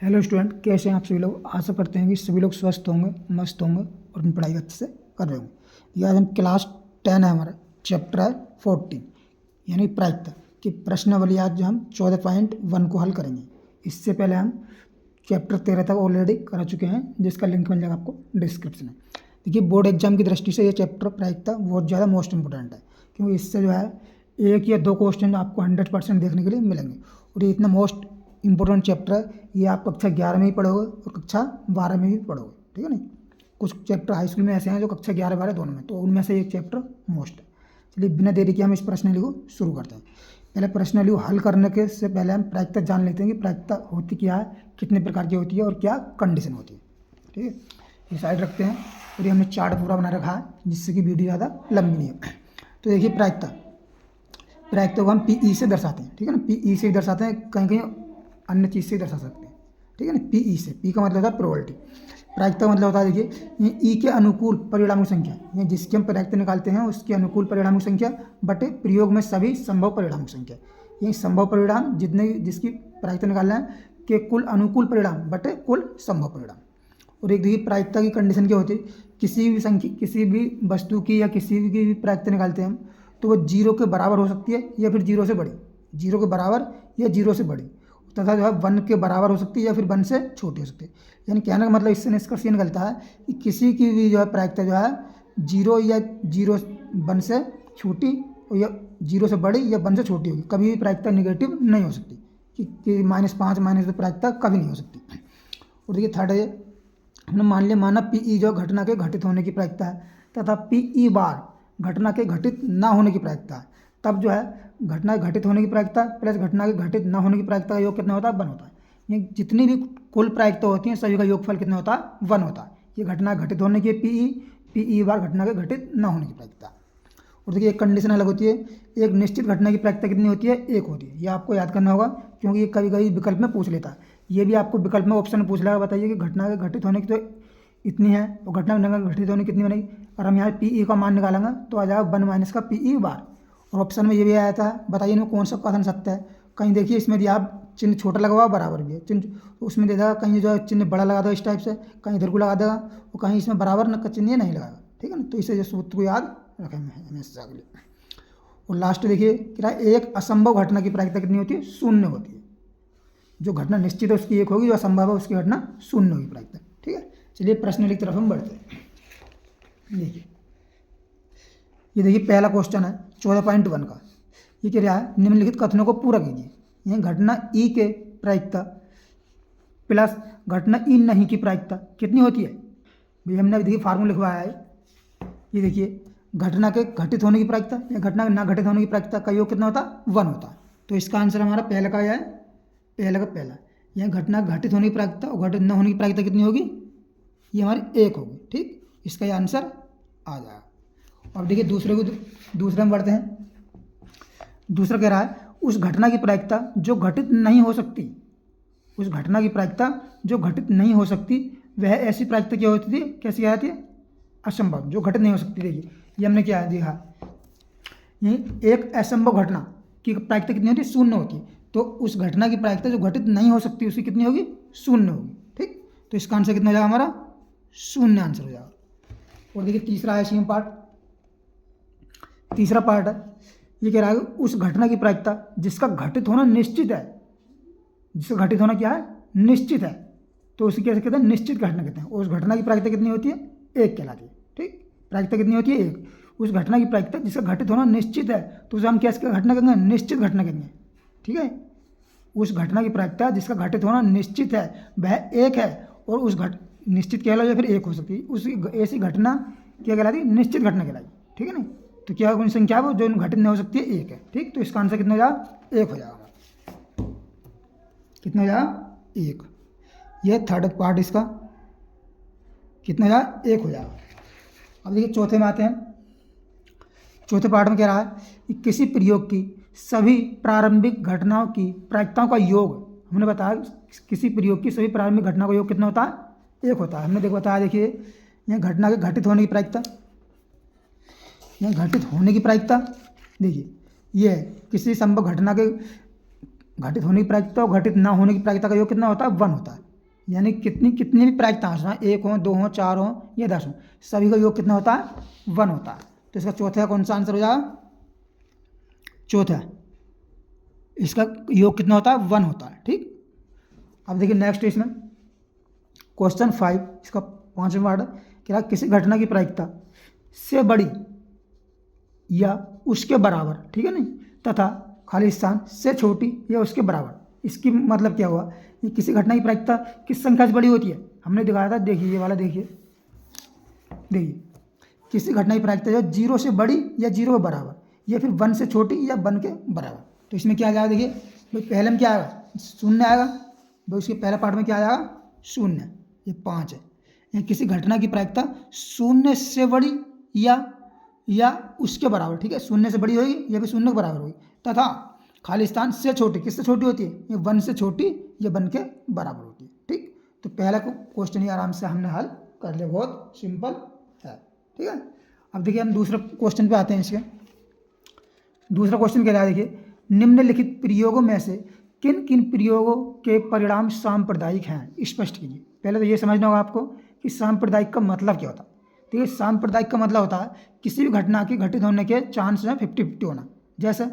Hello student, कैसे हैं आप सभी लोग। आशा करते हैं कि सभी लोग स्वस्थ होंगे, मस्त होंगे और अपनी पढ़ाई अच्छे से कर रहे होंगे। ये आज हम क्लास 10 है, हमारा चैप्टर है 14 यानी प्रायिकता की प्रश्नावली। आज जो हम 14.1 को हल करेंगे। इससे पहले हम चैप्टर 13 तक ऑलरेडी करा चुके हैं, जिसका लिंक मिल जाएगा आपको डिस्क्रिप्शन में। देखिए, बोर्ड एग्जाम की दृष्टि से ये चैप्टर प्रायिकता बहुत ज़्यादा मोस्ट इंपॉर्टेंट है, क्योंकि इससे जो है एक या दो क्वेश्चन आपको 100% देखने के लिए मिलेंगे। और ये इतना मोस्ट इंपॉर्टेंट चैप्टर है, ये आप कक्षा 11 में ही पढ़ोगे और कक्षा 12 में भी पढ़ोगे, ठीक है ना। कुछ चैप्टर हाई स्कूल में ऐसे हैं जो कक्षा 11-12 दोनों में, तो उनमें से एक चैप्टर मोस्ट है। चलिए बिना देरी के हम इस प्रश्नावली को शुरू करते हैं। पहले प्रश्नावली को हल करने के से पहले हम प्रायिकता जान लेते हैं कि प्रायिकता होती क्या है, कितने प्रकार की होती है और क्या कंडीशन होती है, ठीक है। ये साइड रखते हैं और ये हमने चार्ट पूरा बना रखा है, जिससे कि वीडियो ज़्यादा लंबी नहीं है। तो देखिए, प्रायिकता को हम PE से दर्शाते हैं, ठीक है ना। PE से दर्शाते हैं, कहीं कहीं अन्य चीज़ से दर्शा सकते हैं, ठीक है ना। PE से, P का मतलब होता है प्रोबेबिलिटी। प्रायिकता का मतलब होता है, देखिए, ये E के अनुकूल परिणामों की संख्या, ये जिसकी हम प्रायिकता निकालते हैं उसके अनुकूल परिणामों की संख्या बटे प्रयोग में सभी संभव परिणामों की संख्या। ये संभव परिणाम जितने जिसकी प्रायिकता निकालना है के कुल अनुकूल परिणाम बटे कुल संभव परिणाम। और एक देखिए, प्रायिकता की कंडीशन क्या होती है, किसी भी संख्या, किसी भी वस्तु की या किसी की भी प्रायिकता निकालते हैं हम, तो वो 0 के बराबर हो सकती है या फिर 0 से बड़ी, 0 के बराबर या 0 से बड़ी, तथा जो है 1 के बराबर हो सकती है या फिर 1 से छोटी हो सकती है। यानी कहने का मतलब इससे निष्कर्ष ये निकलता है कि किसी की भी जो है प्रायिकता जो है 0 या 1 से छोटी या 0 से बड़ी या 1 से छोटी होगी। कभी भी प्रायिकता निगेटिव नहीं हो सकती कि -5 -2 प्रायिकता कभी नहीं हो सकती। और देखिए, थर्ड है, हमने माना PE जो घटना के घटित होने की प्रायिकता है, तथा PE बार घटना के घटित ना होने की प्रायिकता है। तब जो है घटना के घटित होने की प्रायिकता प्लस घटना के घटित न होने की प्रायिकता का योग कितना होता है, 1 होता है। ये जितनी भी कुल प्रायिकता होती हैं सभी का योगफल कितना होता है, 1 होता है। ये घटना घटित होने की PE बार घटना के घटित न होने की प्रायिकता। और देखिए, एक कंडीशन अलग होती है, एक निश्चित घटना की प्रायिकता कितनी होती है, 1 होती है। ये आपको याद करना होगा, क्योंकि ये कभी कभी विकल्प में पूछ लेता है। ये भी आपको विकल्प में ऑप्शन में पूछ लेगा, बताइए कि घटना के घटित होने की तो इतनी है और घटना के घटित होने की कितनी बनेगी। और हम यहाँ PE का मान निकालेंगे तो आ जाएगा 1 - का PE बार। और ऑप्शन में ये भी आया था, बताइए इनमें कौन सा कथन सत्य है। कहीं देखिए, इसमें दिया आप चिन्ह छोटा लगा हुआ बराबर भी है चिन्ह, तो उसमें दे देगा कहीं जो है चिन्ह बड़ा लगा दो इस टाइप से, कहीं इधर को लगा देगा और कहीं इसमें बराबर का चिन्ह नहीं लगाएगा, ठीक है ना। तो इसे जो सूत्र को याद रखेंगे हमेशा के लिए। और लास्ट देखिए, क्या एक असंभव घटना की प्रायिकता कितनी होती है, 0 होती है। जो घटना निश्चित है उसकी 1 होगी, जो असंभव है उसकी घटना 0 होगी प्रायिकता, ठीक है। चलिए प्रश्न की तरफ हम बढ़ते हैं। देखिए, ये देखिए पहला क्वेश्चन है 14.1 का। ये कह रहा है, निम्नलिखित कथनों को पूरा कीजिए। यह घटना E के प्रायिकता प्लस घटना E नहीं की प्रायिकता कितनी होती है। भाई हमने देखिए फार्मूला लिखवाया है। ये देखिए, घटना के घटित होने की प्रायिकता या घटना के ना घटित होने की प्रायिकता का योग कितना होता है, 1 होता है। तो इसका आंसर हमारा पहला का है, पहला का पहला। यह घटना घटित होने की प्रायिकता और घटित न होने की प्रायिकता कितनी होगी, ये हमारी 1 होगी, ठीक। इसका ये आंसर आ जाएगा। अब देखिए दूसरे में बढ़ते हैं। दूसरा कह रहा है, उस घटना की प्रायिकता जो घटित नहीं हो सकती, उस घटना की प्रायिकता जो घटित नहीं हो सकती वह ऐसी प्रायिकता क्या होती थी, कैसी क्या आती है, असंभव, जो घटित नहीं हो सकती। देखिए ये हमने क्या देखा, ये एक असंभव घटना की प्रायिकता कितनी होती है, 0 होती है। तो उस घटना की प्रायिकता जो घटित नहीं हो सकती उसकी कितनी होगी, 0 होगी, ठीक। तो इसका आंसर कितना हो जाएगा हमारा, 0 आंसर हो जाएगा। और देखिए तीसरा है सेम पार्ट, तीसरा पार्ट है। ये कह रहा है, उस घटना की प्रायिकता जिसका घटित होना निश्चित है, जिसका घटित होना क्या है, निश्चित है, तो उसे कैसे कहते हैं, निश्चित घटना कहते हैं। उस घटना की प्रायिकता कितनी होती है, 1 कहलाती है, ठीक। प्रायिकता कितनी होती है, 1। उस घटना की प्रायिकता जिसका घटित होना निश्चित है, तो उसे हम कैसे घटना कहेंगे, निश्चित घटना कहेंगे, ठीक है। उस घटना की प्रायिकता जिसका घटित होना निश्चित है वह 1 है, और उस निश्चित कहला या फिर 1 हो सकती है, उस ऐसी घटना क्या कहलाती है, निश्चित घटना कहलाई, ठीक है ना। तो क्या कौन संख्या वो जो घटित नहीं हो सकती है, 1 है, ठीक। तो इसका आंसर कितना हो जाएगा, 1 हो जाएगा। कितना हो जाएगा, 1। यह थर्ड पार्ट इसका कितना हो जाएगा, 1 हो जाएगा। अब देखिए चौथे में आते हैं। चौथे पार्ट में कह रहा है कि किसी प्रयोग की सभी प्रारंभिक घटनाओं की प्रायिकताओं का योग, हमने बताया किसी प्रयोग की सभी प्रारंभिक घटनाओं का योग कितना होता है, 1 होता है। हमने बताया, देखिए यह घटना के घटित होने की प्रायिकता, यह घटित होने की प्रायिकता, देखिए यह किसी संभव घटना के घटित होने की प्रायिकता और घटित ना होने की प्रायिकता का योग कितना होता है, 1 होता है। यानी कितनी कितनी भी प्रायिकता हो, 1 हो, 2 हो, 4 हो या 10 हो, सभी का योग कितना होता है 1 होता है। तो इसका चौथा कौन सा आंसर हो जाएगा? चौथा, इसका योग कितना होता है 1 होता है। ठीक, अब देखिए नेक्स्ट इसमें क्वेश्चन 5, इसका 5वां पार्ट है। क्या किसी घटना की प्रायिकता से बड़ी या उसके बराबर, ठीक है नहीं, तथा खाली स्थान से छोटी या उसके बराबर। इसकी मतलब क्या हुआ? ये किसी घटना की प्रायिकता किस संख्या से बड़ी होती है, हमने दिखाया था। देखिए ये वाला देखिए, किसी घटना की प्रायिकता जो 0 से बड़ी या 0 के बराबर, या फिर 1 से छोटी या 1 के बराबर। तो इसमें क्या आ जाएगा? देखिए भाई पहले में क्या आएगा? 0 आएगा भाई, उसके पहले पार्ट में क्या आ जाएगा? 0। ये 5 है। ये किसी घटना की प्रायिकता 0 से बड़ी या उसके बराबर, ठीक है, 0 से बड़ी होगी या फिर 0 के बराबर होगी, तथा खाली स्थान से छोटी, किससे छोटी होती है? ये 1 से छोटी या 1 के बराबर होती है। ठीक, तो पहला क्वेश्चन ही आराम से हमने हल कर लिया, बहुत सिंपल है। ठीक है, अब देखिए हम दूसरे क्वेश्चन पे आते हैं। इसके दूसरा क्वेश्चन क्या है? देखिए, निम्नलिखित प्रयोगों में से किन किन प्रयोगों के परिणाम सांप्रदायिक हैं, स्पष्ट कीजिए। पहले तो ये समझना होगा आपको कि सांप्रदायिक का मतलब क्या होता है। ठीक है, सांप्रदायिक का मतलब होता है किसी भी घटना के घटित होने के चांस में 50-50 होना। जैसे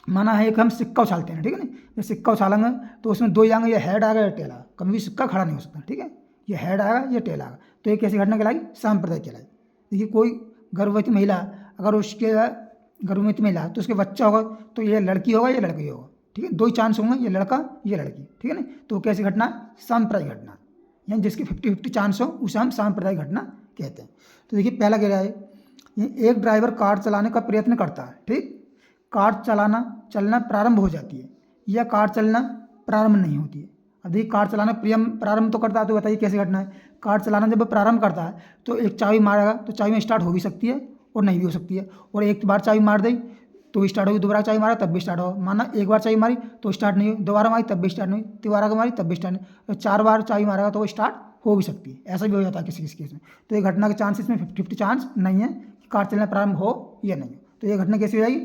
माना है एक हम सिक्का उछालते हैं, ठीक है ना, ये सिक्का उछालेंगे तो उसमें 2 ही आएंगे, या हेड आएगा या टेल आएगा, कभी भी सिक्का खड़ा नहीं हो सकता। ठीक है, ये हेड आएगा या टेल आएगा, तो एक ऐसी घटना कहलाएगी सांप्रदायिक कहलाएगी। देखिए कोई गर्भवती महिला, अगर उसके गर्भवती महिला तो उसके बच्चा होगा तो ये लड़की होगा या लड़की होगा। ठीक है, 2 ही चांस होंगे, ये लड़का ये लड़की। ठीक है ना, तो कैसी घटना? सांप्रदायिक घटना, यानी जिसकी 50-50 चांस हो उसे हम सांप्रदायिक घटना कहते हैं। तो देखिए पहला कह रहा है, एक ड्राइवर कार चलाने का प्रयत्न करता है। ठीक, कार चलना प्रारंभ हो जाती है या कार चलना प्रारंभ नहीं होती है। अब देखिए कार चलाना प्रारंभ तो करता है, तो बताइए कैसी घटना है? कार चलाना जब प्रारंभ करता है तो एक चाबी मारेगा तो चाबी में स्टार्ट हो भी सकती है और नहीं भी हो सकती है, और एक बार चाबी मार दी तो स्टार्ट होगी, दोबारा चाबी मारा तब भी स्टार्ट होगा। माना एक बार चाबी मारी तो स्टार्ट नहीं हुई, दोबारा मारी तब भी स्टार्ट नहीं हुई, तिबारा मारी तब भी स्टार्ट नहीं, तो 4 बार चाबी मारेगा तो वो स्टार्ट हो भी सकती है। ऐसा भी हो जाता है किसी किसी केस में। तो ये घटना के चांसेस में 50-50 चांस नहीं है कि कार चलना प्रारंभ हो या नहीं हो। तो ये घटना कैसी हो जाएगी?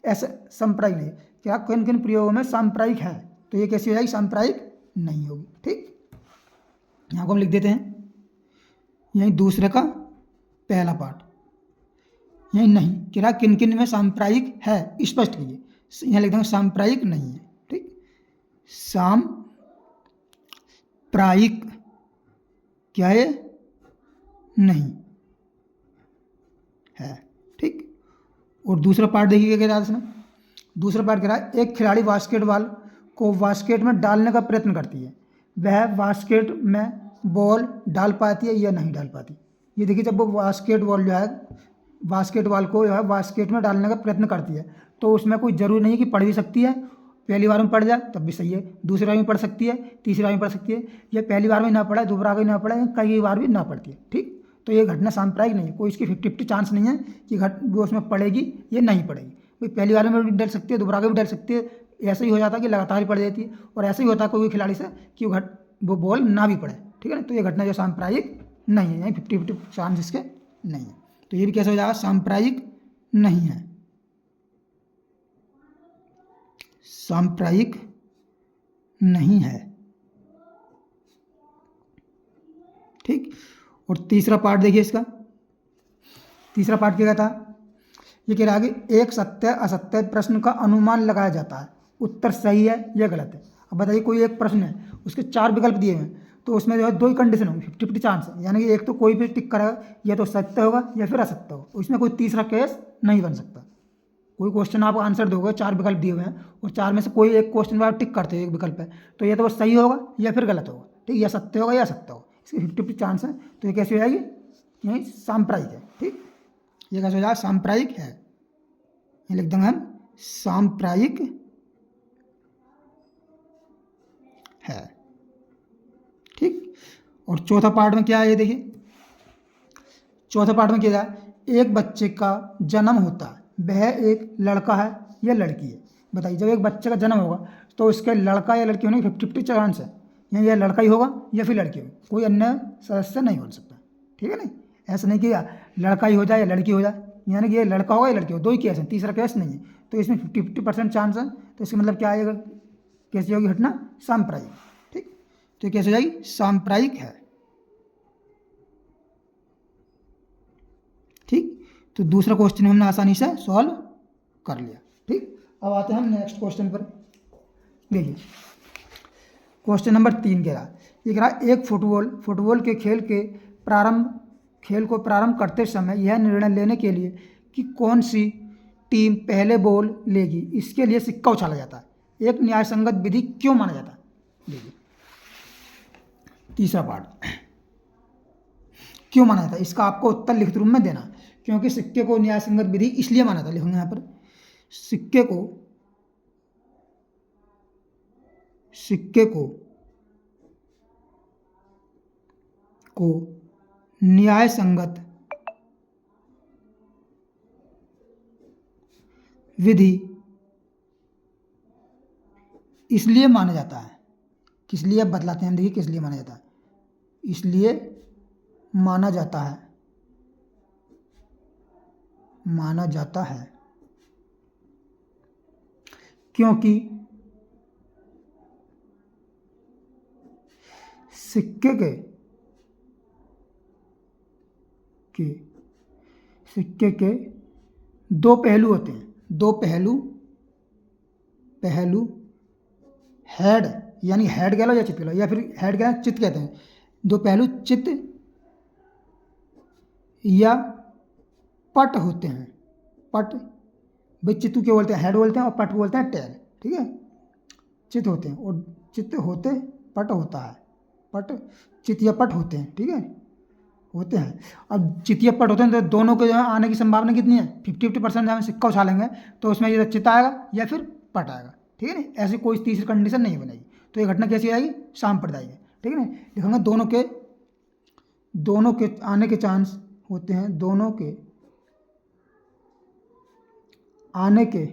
ऐसा सांप्रदायिक नहीं है। क्या किन किन प्रयोगों में सांप्रदायिक है? तो ये कैसी हो जाएगी? सांप्रदायिक नहीं होगी। ठीक, यहाँ को हम लिख देते हैं, यही दूसरे का पहला पार्ट, यही नहीं। क्या किन किन में सांप्रदायिक है, स्पष्ट कीजिए। यहाँ लिख देंगे सांप्रदायिक नहीं है। ठीक, सांप्रदायिक क्या है? नहीं है। ठीक, और दूसरा पार्ट देखिए क्या है इसमें। दूसरा पार्ट कह रहा है, एक खिलाड़ी बास्केटबॉल को बास्केट में डालने का प्रयत्न करती है, वह बास्केट में बॉल डाल पाती है या नहीं डाल पाती। ये देखिए जब वो बास्केटबॉल जो है, बास्केटबॉल को जो है बास्केट में डालने का प्रयत्न करती है, तो उसमें कोई ज़रूरी नहीं कि पढ़ भी सकती है, पहली बार में पढ़ जाए तब भी सही है, दूसरी बार में पढ़ सकती है, तीसरी बार में पढ़ सकती है, या पहली बार में ना पढ़े, दोबारा भी ना पढ़े, कई बार भी ना पढ़ती है। ठीक, तो ये घटना सांप्रदायिक नहीं है, कोई इसकी 50-50 चांस नहीं है कि वो उसमें पढ़ेगी या नहीं पढ़ेगी। कोई पहली बार में भी डल सकती है, दोबारा भी डल सकती है, ऐसा ही हो जाता है कि लगातार ही पढ़ देती है, और ऐसा ही होता है कोई खिलाड़ी से कि वो बॉल ना भी पढ़े। ठीक है ना, तो ये घटना जो सांप्रदायिक नहीं है, यानी 50-50 चांस इसके नहीं है। तो ये भी कैसे हो जाएगा? सांप्रदायिक नहीं है, सांप्रदायिक नहीं है। ठीक, और तीसरा पार्ट देखिए इसका। तीसरा पार्ट क्या था? ये कह रहा है कि एक सत्य असत्य प्रश्न का अनुमान लगाया जाता है, उत्तर सही है या गलत है। अब बताइए कोई एक प्रश्न है, उसके 4 विकल्प दिए हुए हैं, तो उसमें जो है 2 ही कंडीशन होंगी, 50-50 चांस है, यानी कि एक तो कोई भी टिक करेगा, या तो सत्य होगा या फिर असत्य होगा, उसमें कोई तीसरा केस नहीं बन सकता। कोई क्वेश्चन आप आंसर दोगे, 4 विकल्प दिए हुए हैं और 4 में से कोई एक क्वेश्चन में आप टिक करते हो एक विकल्प है, तो ये तो बस सही होगा या फिर गलत होगा। ठीक, या सत्य होगा या असत्य होगा, इसके 50-50 चांस है। तो ये कैसी हो जाएगी? यही सांप्रदायिक है। ठीक, ये कैसे हो जाएगा? सांप्रदायिक है, ये लिख देंगे हम सांप्रदायिक है। ठीक, और चौथा पार्ट में क्या है ये देखिए। चौथा पार्ट में क्या है? एक बच्चे का जन्म होता है, वह एक लड़का है या लड़की है। बताइए जब एक बच्चे का जन्म होगा तो उसके लड़का या लड़की होने की 50-50 चांस है, या यह लड़का ही होगा या फिर लड़की होगी, कोई अन्य सदस्य नहीं बन सकता। ठीक है ना, ऐसा नहीं कि लड़का ही हो जाए या लड़की हो जाए, यानी कि ये लड़का होगा या लड़की हो, 2 ही केस हैं, तीसरा केस नहीं है। तो इसमें 50-50% चांस है, तो इसका मतलब क्या आएगा? कैसी होगी घटना? सांप्रदायिक। ठीक, तो कैसे हो जाएगी, सांप्रायिक है। ठीक, तो दूसरा क्वेश्चन हमने आसानी से सॉल्व कर लिया। ठीक, अब आते हैं हम नेक्स्ट क्वेश्चन पर। देखिए क्वेश्चन नंबर 3 कह रहा है, ये कह रहा है एक फुटबॉल के खेल को प्रारंभ करते समय यह निर्णय लेने के लिए कि कौन सी टीम पहले बॉल लेगी, इसके लिए सिक्का उछाला जाता है। एक न्यायसंगत विधि क्यों माना जाता है। देखिए तीसरा पार्ट, क्यों माना जाता है, इसका आपको उत्तर लिखित रूप में देना। क्योंकि सिक्के को न्यायसंगत विधि इसलिए माना जाता है, लिखूंगा यहाँ पर, सिक्के को न्याय संगत विधि इसलिए माना जाता है। किस लिए, अब बतलाते हैं, देखिए किस लिए माना जाता है। इसलिए माना जाता है क्योंकि सिक्के के दो पहलू होते हैं। दो पहलू हेड यानी हेड कह लो या चित कह लो, या फिर हेड कह चित कहते हैं। दो पहलू चित या पट होते हैं। पट भाई चित्त क्यों बोलते हैं, हेड बोलते हैं, और पट बोलते हैं टेल। ठीक है, चित होते हैं और चित्त होते पट होता है। पट चित या पट होते हैं। ठीक है, होते हैं। अब चित या पट होते हैं तो दोनों के जो है आने की संभावना कितनी है, 50-50% जब हम सिक्का उछालेंगे तो उसमें ये चित आएगा या फिर पट आएगा। ठीक है ना, ऐसी कोई तीसरी कंडीशन नहीं बनेगी। तो ये घटना कैसी आएगी, सांप्रदायिक है। ठीक है ना, लिखूंगा दोनों के आने के चांस होते हैं। दोनों के आने के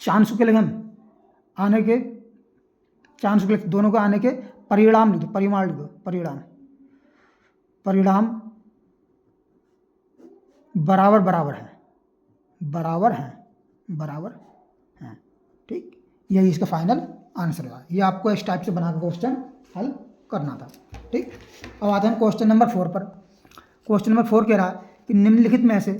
चांस के लिए हम आने के चांस के लिए दोनों के आने के परिणाम लिख दो, परिणाम बराबर हैं। ठीक, यही इसका फाइनल आंसर है। ये आपको इस टाइप से बना के क्वेश्चन हल करना था। ठीक, अब आते हैं क्वेश्चन नंबर 4 पर। क्वेश्चन नंबर 4 कह रहा है कि निम्नलिखित में से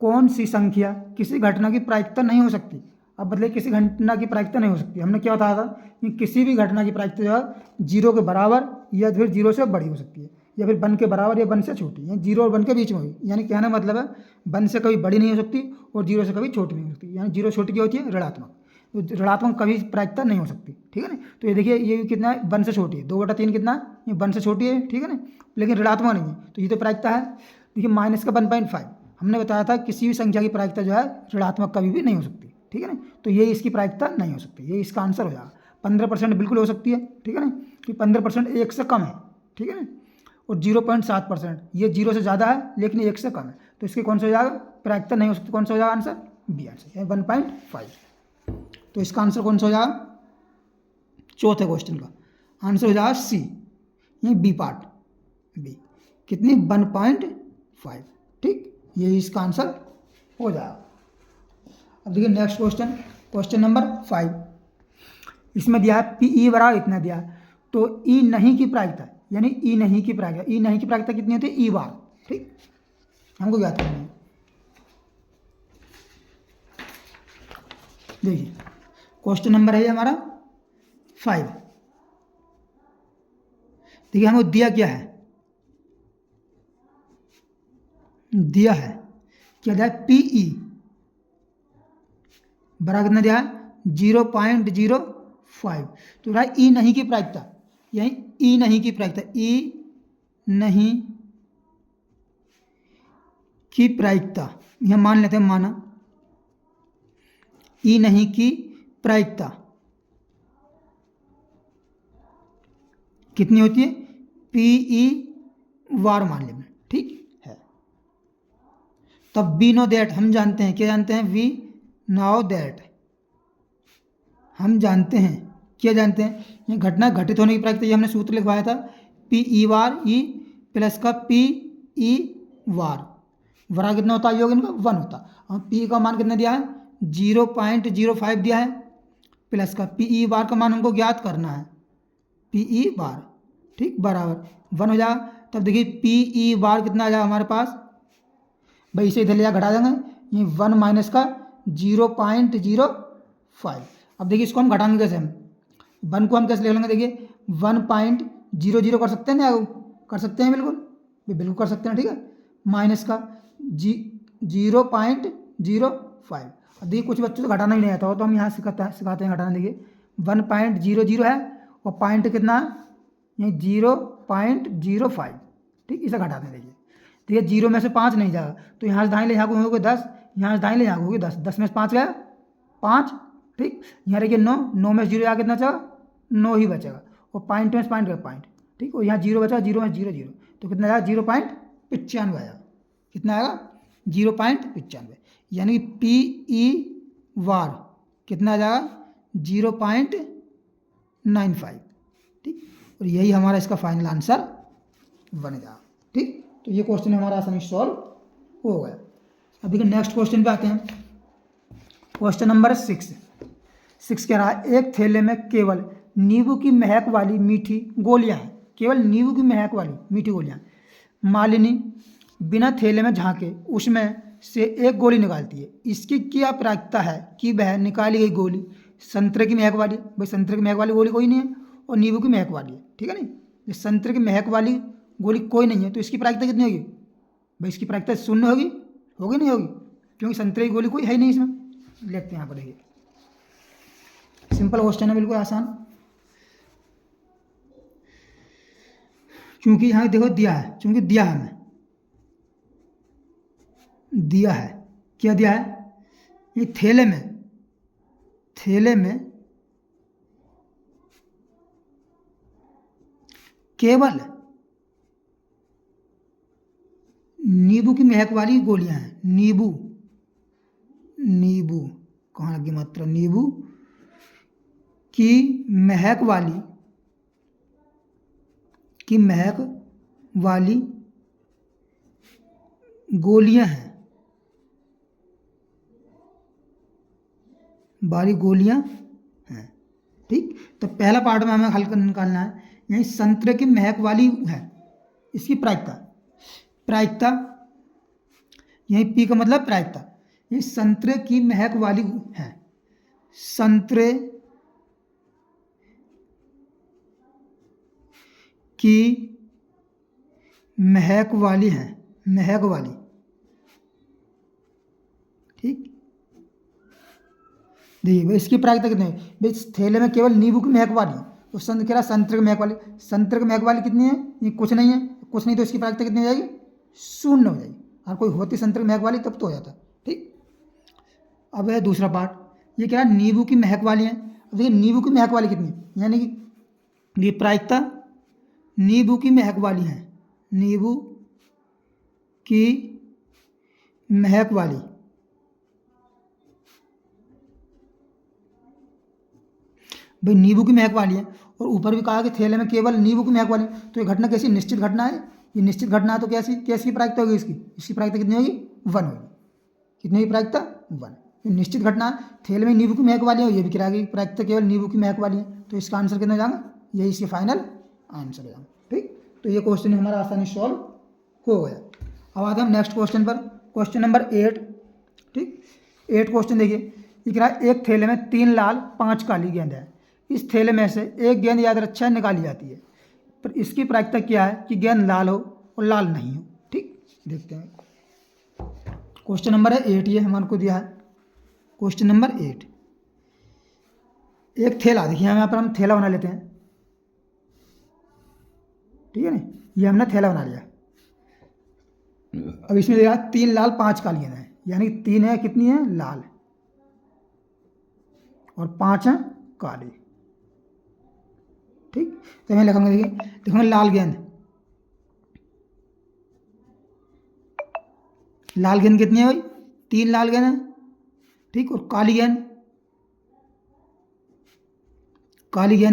कौन सी संख्या किसी घटना की प्रायिकता नहीं हो सकती। अब बदले किसी घटना की प्रायिकता नहीं हो सकती, हमने क्या बताया था कि किसी भी घटना की प्रायिकता जो है 0 के बराबर या फिर 0 से बड़ी हो सकती है, या फिर 1 के बराबर या 1 से छोटी, यानी 0 और 1 के बीच में हुई। यानी कहने मतलब है 1 से कभी बड़ी नहीं हो सकती और 0 से कभी छोटी नहीं हो सकती। यानी 0 छोटी क्या होती है, ऋणात्मक। तो ऋणात्मक कभी प्रायिकता नहीं हो सकती। ठीक है ना, तो ये देखिए ये कितना है, 1 से छोटी है, 2/3 कितना है, ये 1 से छोटी है। ठीक है ना, लेकिन ऋणात्मक नहीं है, तो ये तो प्रायिकता है। देखिए माइनस का 1.5 हमने बताया था किसी भी संख्या की प्रायिकता जो है ऋणात्मक कभी भी नहीं हो सकती। ठीक है ना, तो ये इसकी प्रायिकता नहीं हो सकती, ये इसका आंसर हो जाएगा। 15% बिल्कुल हो सकती है। ठीक है ना, कि 15% 1 से कम है। ठीक है ना, और 0.7% ये 0 से ज़्यादा है लेकिन 1 से कम है, तो इसके कौन सा हो जाएगा, प्रायिकता नहीं हो सकती। कौन सा हो जाएगा आंसर, बी आंसर, 1.5। तो इसका आंसर कौन सा हो जाएगा, चौथे क्वेश्चन का आंसर हो जाएगा सी, ये बी पार्ट, बी कितनी 1.5। ठीक, ये इसका आंसर हो जाएगा। अब देखिए नेक्स्ट क्वेश्चन नंबर 5। इसमें दिया है पी बराबर इतना दिया है, तो ई नहीं की प्रायिकता, यानी ई नहीं की प्रायिकता कितनी होती है, ई बार। ठीक, हमको ज्ञात करना है। देखिए क्वेश्चन नंबर है हमारा 5। देखिए हमको दिया क्या है, दिया है पीई बराबर कितना दिया है 0.05। तो भाई ई नहीं की प्रायिकता, यही ई नहीं की प्रायिकता, ई नहीं की प्रायिकता यह मान लेते हैं, माना ई नहीं की प्रायिकता कितनी होती है, पीई वार मान लेंगे। ठीक है, तब वी नो दैट हम जानते हैं, क्या जानते हैं, वी नाउ दैट हम जानते हैं, क्या जानते हैं, ये घटना घटित होने की प्रायिकता, ये हमने सूत्र लिखवाया था, पी ई वार ई प्लस का पी ई वार, वरा कितना होता है, योग इनका 1 होता। और पी का मान कितना दिया है 0.05 दिया है, प्लस का पी बार का मान हमको ज्ञात करना है, पी बार, ठीक, बराबर 1 हो जाएगा। तब देखिए पी बार कितना आ जाएगा हमारे पास, भाई इसे इधर ले जा घटा देंगे, ये 1 माइनस का 0.05। अब देखिए इसको हम घटाएंगे कैसे, हम 1 को हम कैसे ले लेंगे, देखिए 1.00 कर सकते हैं ना, कर सकते हैं बिल्कुल, बिल्कुल कर सकते हैं, ठीक है, माइनस का 0.05। अब देखिए कुछ बच्चों को घटाना ही नहीं आता हो तो हम यहाँ सिखाते हैं घटाना। देखिए 1.00 है और पॉइंट कितना है, ये 0.05, ठीक, इसे घटा दें। देखिए ठीक है, 0 में से 5 नहीं जाएगा तो यहाँ से दाएं ले जाओगे होगे 10, यहाँ से दाएं ले जाओगे 10, 10 में से 5 गया 5, ठीक, यहाँ देखिए 9, 9 में से 0 कितना बचेगा, 9 ही बचेगा, और पॉइंट में से पॉइंट गया पॉइंट, ठीक, और यहाँ 0 बचा, 0 में 0 0, तो कितना आएगा 0.95 आएगा, कितना आएगा 0.95, यानी पी वार कितना आ जाएगा 0.95, ठीक, और यही हमारा इसका फाइनल आंसर बनेगा, ठीक। तो ये क्वेश्चन हमारा आसानी सॉल्व हो गया। अब देखिए नेक्स्ट क्वेश्चन पे आते हैं, क्वेश्चन नंबर 6 कह रहा है एक थैले में केवल नींबू की महक वाली मीठी गोलियां हैं, केवल नींबू की महक वाली मीठी गोलियां। मालिनी बिना थैले में झांके उसमें से एक गोली निकालती है, इसकी क्या प्रायिकता है कि वह निकाली गई गोली संतरे की महक वाली, भाई संतरे की महक वाली गोली कोई नहीं है और नींबू की महक वाली है, ठीक है नहीं, ये संतरे की महक वाली गोली कोई नहीं है, तो इसकी प्रायिकता कितनी होगी, भाई इसकी प्रायिकता 0 होगी, होगी नहीं होगी, क्योंकि संतरे की गोली कोई है ही नहीं इसमें। लिखते हैं यहाँ पर, देखिए सिंपल क्वेश्चन है, बिल्कुल आसान, क्योंकि यहाँ देखो दिया है, क्योंकि दिया है हमें, दिया है, क्या दिया है, ये थैले में केवल नींबू की महक वाली गोलियां हैं, नींबू कहाँ लगी मात्रा, नींबू की महक वाली गोलियां हैं, ठीक। तो पहला पार्ट में हमें हल कर निकालना है, यही संतरे की महक वाली है, इसकी प्रायिकता यही पी का मतलब प्रायिकता, ये संतरे की महक वाली है, संतरे की महक वाली है, महक वाली, ठीक। देखिए इसकी प्रायिकता कितनी है, भाई थैले में केवल नींबू की महक वाली, तो संत कह रहा संतरे की महक वाली, संतरे की महक वाली कितनी है, ये कुछ नहीं है, कुछ नहीं, तो इसकी प्रायिकता कितनी हो जाएगी 0 हो जाएगी, और कोई होती संतरे की महक वाली तब तो हो जाता, ठीक। अब है दूसरा पार्ट, ये क्या है नींबू की महक वाली है। अब देखिए नींबू की महक वाली कितनी है, यानी कि ये प्रायिकता नींबू की महक वाली है, नींबू की महक वाली, भाई नींबू की महक वाली है, और ऊपर भी कहा कि थैले में केवल नींबू की महक वाली, तो ये घटना कैसी, निश्चित घटना है, ये निश्चित घटना है, तो कैसी प्रायिकता होगी इसकी प्रायिकता कितनी होगी 1 होगी, कितनी होगी प्रायिकता 1, ये निश्चित घटना है, थैले में नींबू की महक वाली है, ये भी कह कि प्रायिकता केवल नींबू की महक वाली है, तो इसका आंसर कितना हो जाएगा, यही इसके फाइनल आंसर हो जाएगा, ठीक। तो ये क्वेश्चन हमारा आसानी सॉल्व हो गया। अब आते हैं नेक्स्ट क्वेश्चन पर, क्वेश्चन नंबर 8, ठीक। 8 क्वेश्चन देखिए, ये कह रहा है एक थैले में 3 लाल 5 काली गेंद है, इस थैले में से एक गेंद याद रक्षा निकाली जाती है, पर इसकी प्रायिकता क्या है कि गेंद लाल हो और लाल नहीं हो, ठीक। देखते हैं क्वेश्चन नंबर है 8, ये हमारे को दिया है क्वेश्चन नंबर 8। एक थैला, देखिए यहाँ पर हम थैला बना लेते हैं, ठीक है ना, ये हमने थैला बना लिया। अब इसमें देखा 3 लाल 5 काली गेंद है, यानी 3 है, कितनी है लाल और 5 है काली, ठीक। तो मैं लिखूंगा, देखिए देखूंगा लाल गेंद कितनी है भाई 3 लाल गेंद है, ठीक, और काली गेंद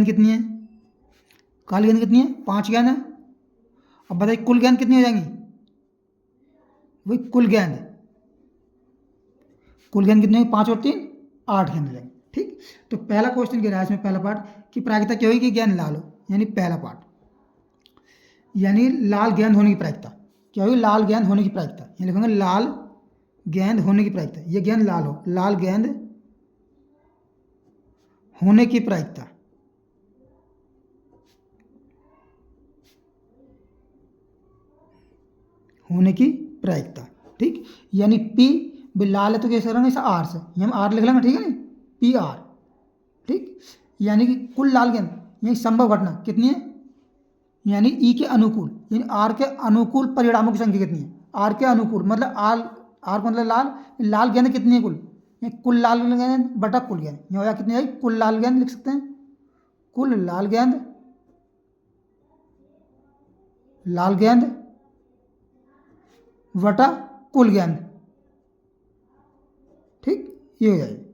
कितनी है, काली गेंद कितनी है 5 गेंद है। अब बताइए कुल गेंद कितनी हो जाएंगी, वही कुल गेंद कितनी होगी 5 और 3 8 गेंद हो जाएंगी, ठीक। तो पहला क्वेश्चन कह रहा है इसमें, पहला पार्ट कि प्रायिकता क्या होगी कि गेंद लाल हो, यानी पहला पार्ट, यानी लाल गेंद होने की प्रायिकता क्या होगी, लाल गेंद होने की प्रायिकता, यानी लिखेंगे लाल गेंद होने की प्रायिकता, ये गेंद लाल हो, लाल गेंद होने की प्रायिकता, होने की प्रायिकता, ठीक। यानी पी लाल है तो कैसे करेंगे, इसे आर से, ये हम आर लिख लेंगे, ठीक है नहीं, पी आर, ठीक। यानी कि कुल लाल गेंद, यानी संभव घटना कितनी है, यानी ई के अनुकूल, यानी आर के अनुकूल परिणामों की संख्या कितनी है, आर के अनुकूल मतलब आर को मतलब लाल, लाल गेंद कितनी है कुल, ये कुल लाल गेंद बटा कुल गेंद, ये हो जाए कितनी है, कुल लाल गेंद लिख सकते हैं, कुल लाल गेंद, लाल गेंद वटा कुल गेंद, ठीक, ये हो जाएगी।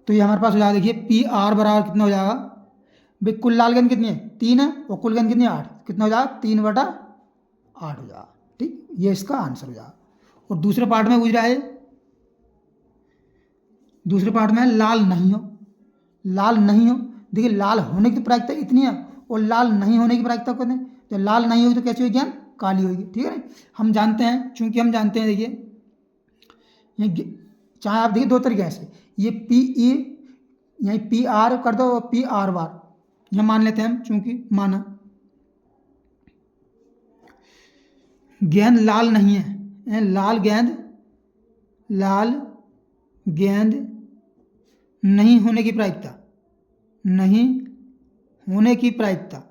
तो ये हमारे पास हो जाएगा, देखिए पी आर बराबर कितना हो जाएगा भाई, कुल लाल गेंद कितनी है 3 है और कुल गेंद कितनी है 8, कितना हो जाएगा 3/8 हो जाएगा, ठीक, ये इसका आंसर हो जाएगा। और दूसरे पार्ट में पूछ रहा है, दूसरे पार्ट में लाल नहीं हो, लाल नहीं हो, देखिए लाल होने की प्रायिकता इतनी है और लाल नहीं होने की प्रायिकता कितनी, तो लाल नहीं होगी तो कैसी होगी गेंद, काली होगी, ठीक है ना। हम जानते हैं, चूंकि हम जानते हैं, देखिए ये चाहे आप देखिए दो तरीके से, ये पी ई यहीं पी आर कर दो, पी आर बार, यह मान लेते हैं हम, चूंकि माना गेंद लाल नहीं है, लाल गेंद, लाल गेंद नहीं होने की प्रायिकता, नहीं होने की प्रायिकता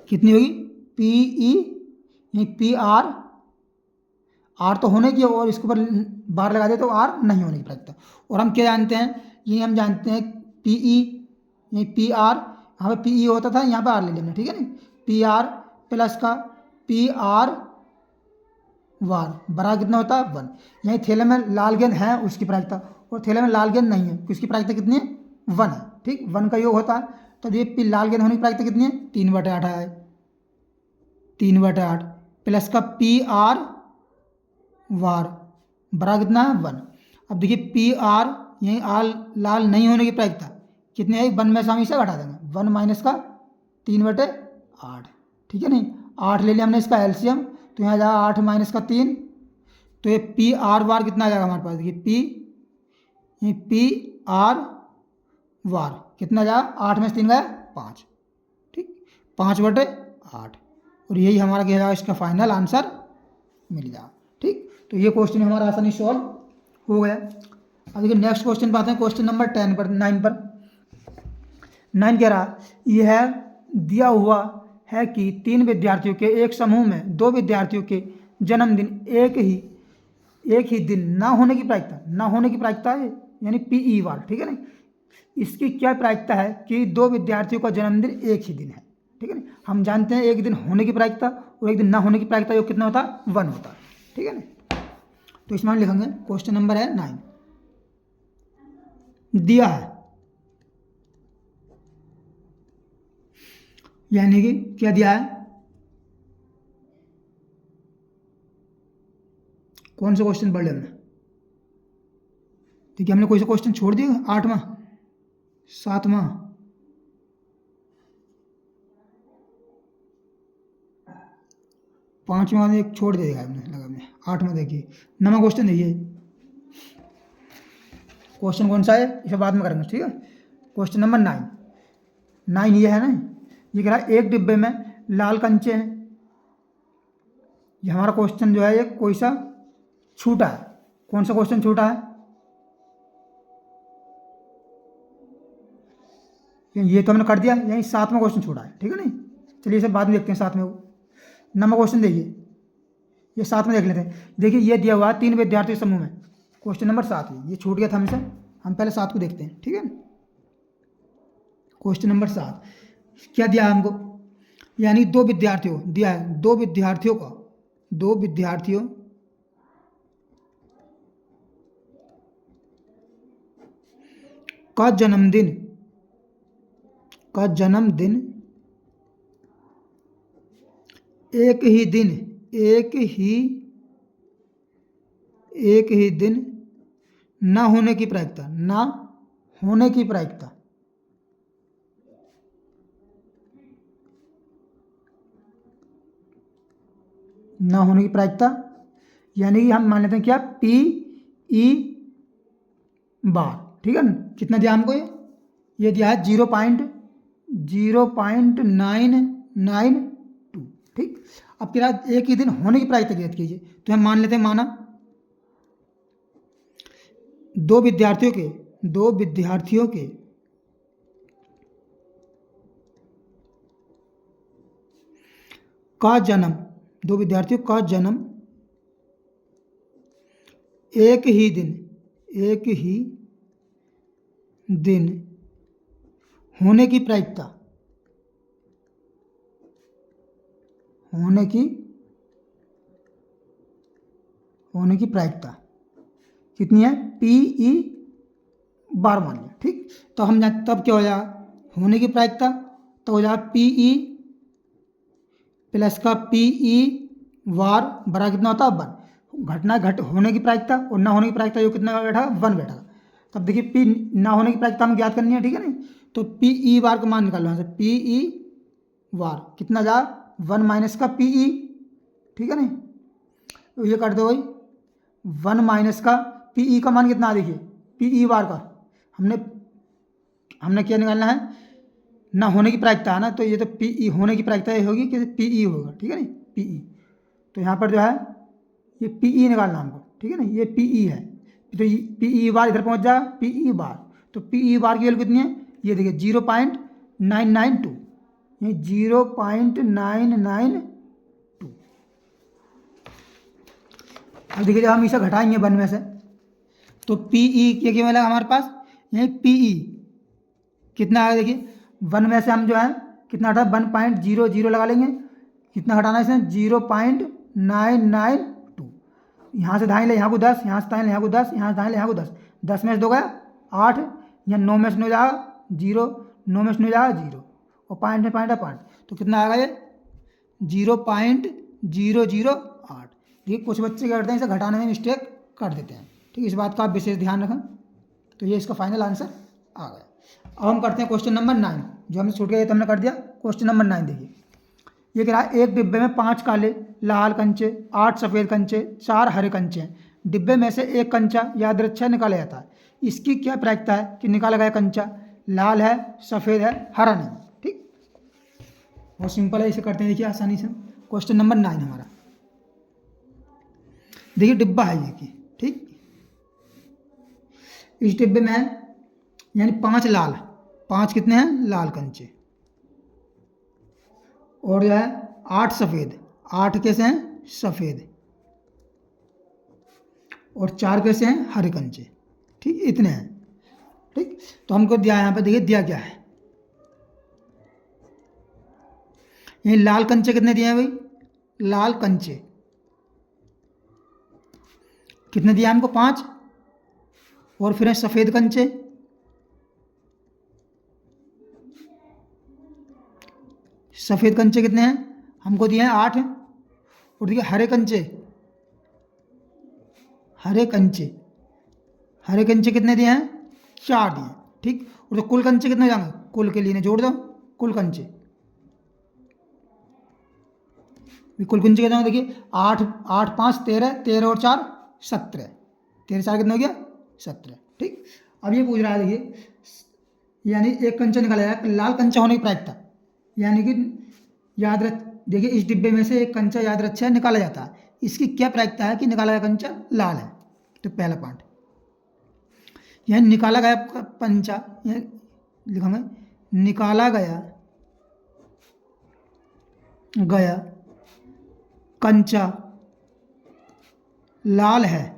कितनी होगी, पी ई यानी पी आर, आर तो होने की और इसके ऊपर बार लगा दे तो आर नहीं होने की प्रायिकता। और हम क्या जानते हैं, ये हम जानते हैं पी ई यानी पी आर, यहाँ पे पी ई होता था, यहाँ पे आर ले लेना, ठीक है ना, पी आर प्लस का पी आर वार बराबर कितना होता है 1, यहीं थैले में लाल गेंद है उसकी प्रायिकता और थैले में लाल गेंद नहीं है, उसकी प्रायिकता कितनी है 1 है, ठीक, 1 का योग होता है। तो ये पी लाल गेंद होने की प्रायिकता कितनी है 3/8 है, 3/8 प्लस का पी आर वार बराबर कितना है 1। अब देखिए पी आर यहीं आर लाल नहीं होने की प्रायिकता कितनी है, 1 में से हम इसे घटा देंगे, 1 माइनस का 3/8, ठीक है नहीं, 8 ले लिया हमने इसका एलसीएम, तो यहाँ जाएगा 8 माइनस का 3, तो ये पी आर वार कितना आ जाएगा हमारे पास, देखिए पी आर वार कितना जाएगा, 8 में से 3 गया 5, ठीक, 5/8, और यही हमारा क्या जाएगा, इसका फाइनल आंसर मिल जाएगा, ठीक। तो ये क्वेश्चन हमारा आसानी सॉल्व हो गया। अब देखिए नेक्स्ट क्वेश्चन पे आते हैं, क्वेश्चन नंबर 9 पर 9 कह रहा, यह दिया हुआ है कि 3 विद्यार्थियों के एक समूह में 2 विद्यार्थियों के जन्मदिन एक ही दिन ना होने की प्रायिकता है, यानी पी वार, ठीक है ना, इसकी क्या प्रायिकता है कि 2 विद्यार्थियों का जन्मदिन एक ही दिन है, ठीक है ना। हम जानते हैं एक दिन होने की प्रायिकता और एक दिन ना होने की प्रायिकता योग कितना होता है 1 होता है, ठीक है ना। तो इसमें हम लिखेंगे क्वेश्चन नंबर है 9, दिया है, यानी कि क्या दिया है, कौन सा क्वेश्चन पढ़ लिया हमने, ठीक है, हमने कोई सा क्वेश्चन छोड़ दिया, 8वां 7वां, 5वां एक छोड़ दिया हमने, लगा हमने 8वां, देखिए 9वां क्वेश्चन देखिए, क्वेश्चन कौन सा है इसे बाद में करेंगे, ठीक है। क्वेश्चन नंबर 9 ये है ना, ये कह रहा है एक डिब्बे में लाल कंचे हैं, ये हमारा क्वेश्चन जो है ये कोई सा छूटा है, कौन सा क्वेश्चन छूटा है, ये तो हमने कर दिया, यही 7वां क्वेश्चन छूटा है, ठीक है नहीं, चलिए इसे बाद में देखते हैं 7वें को। 9वां क्वेश्चन देखिए, ये 7 में देख लेते हैं, देखिए ये दिया हुआ है 3 विद्यार्थी समूह में, क्वेश्चन नंबर 7 ये छूट गया था हमसे, हम पहले 7 को देखते हैं, ठीक है। क्वेश्चन नंबर 7 क्या दिया है हमको, यानी 2 विद्यार्थियों दिया है, 2 विद्यार्थियों का जन्मदिन एक ही दिन एक ही दिन न होने की प्रायिकता, ना होने की प्रायिकता, ना होने की प्रायिकता, यानी कि हम मान लेते हैं क्या, पी ई बार, ठीक है ना। कितना दिया हमको, ये दिया है 0.992, ठीक। अब क्या एक ही दिन होने की प्रायिकता ज्ञात कीजिए, तो हम मान लेते हैं, माना दो विद्यार्थियों के का जन्म, दो विद्यार्थियों का जन्म एक ही दिन होने की प्रायिकता, कितनी है, पी ई बार मान लिया, ठीक। तो हम तब क्या हो जाएगा, होने की प्रायिकता तो हो जाएगा पी ई प्लस का पी ई वार बराबर कितना होता है, 1। घटना घट होने की प्रायिकता और ना होने की प्रायिकता जो कितना बैठा, 1 बैठा। तब देखिए पी ना होने की प्रायिकता हमें ज्ञात करनी है, ठीक है ना। तो पी ई वार का मान निकालो यहाँ से, पी ई वार कितना जा, 1 माइनस का पी ई, ठीक है ना। तो ये कर दो भाई, 1 माइनस का पी ई का मान कितना, देखिए पी ई बार का हमने क्या निकालना है, ना होने की प्रायिकता है ना, तो ये तो पी ई होने की प्रायिकता ये होगी कि पी ई होगा, ठीक है ना, पी ई। तो यहाँ पर जो है ये पी ई निकालना हमको, ठीक है ना, ये पी ई है, तो पी ई बार इधर पहुँच जाएगा, पी ई बार, तो पी ई बार की वैल्यू कितनी है, ये देखिए 0.992, ये 0.992। अब देखिए जब हम इसे घटाएंगे 1 में से, तो पी ई क्या मिलेगा हमारे पास, यही पी ई कितना आएगा, देखिए 1 में से हम जो है कितना हटा, 1.00 लगा लेंगे, कितना हटाना है इसमें, 0.992। यहाँ से दाएं ले यहाँ को 10, यहाँ से दाएं ले यहाँ को 10, यहाँ से दाएं ले यहाँ को 10, 10 में से 2 गया 8, या 9 में से 9 जाएगा 0, 9 में से 9 जाएगा 0, और पॉइंट में पॉइंट है 5, तो कितना आएगा ये 0.008। देखिए कुछ बच्चे क्या करते हैं, इसे घटाने में मिस्टेक कर देते हैं, ठीक है, इस बात का आप विशेष ध्यान रखें। तो ये इसका फाइनल आंसर आ गया। अब हम करते हैं क्वेश्चन नंबर 9, जो हमने छूट गया तो हमने कर दिया। क्वेश्चन नंबर 9 देखिए, ये कह रहा है एक डिब्बे में 5 काले लाल कंचे, 8 सफ़ेद कंचे, 4 हरे कंचे हैं। डिब्बे में से एक कंचा यादृच्छिक निकाला जाता है, इसकी क्या प्रायिकता है कि निकाला गया कंचा लाल है, सफ़ेद है, हरा नहीं, ठीक। बहुत सिंपल है, इसे करते हैं देखिए आसानी से। क्वेश्चन नंबर 9 हमारा, देखिए डिब्बा है ये की, ठीक। इस डिब्बे में यानी 5 लाल, 5 कितने हैं लाल कंचे, और जो है 8 सफ़ेद, 8 कैसे हैं सफ़ेद, और 4 कैसे हैं हरे कंचे, ठीक, इतने हैं, ठीक। तो हमको दिया यहाँ पे, देखिए दिया क्या है, ये लाल कंचे कितने दिए हैं भाई, लाल कंचे कितने दिया हमको 5, और फिर है सफ़ेद कंचे, सफ़ेद कंचे कितने हैं हमको दिए हैं 8, और देखिए हरे कंचे, हरे कंचे कितने दिए हैं 4 दिए, ठीक। और तो कुल कंचे कितने जाएंगे, कुल के लिए जोड़ दो, कुल कंचे, कुल कंचे कितने होंगे, देखिए 8 8 5 13, 13 और 4 17, 13 4 कितना हो गया 17, ठीक। अब ये पूछ रहा है देखिए, यानी एक कंचा निकाला है, लाल कंचा होने की प्रायिकता, यानी कि याद रख, देखिए इस डिब्बे में से एक कंचा यादृच्छिक निकाला जाता है, इसकी क्या प्रायिकता है कि निकाला गया कंचा लाल है। तो पहला पार्ट, यह निकाला गया पंचा, यह लिखेंगे निकाला गया कंचा लाल है,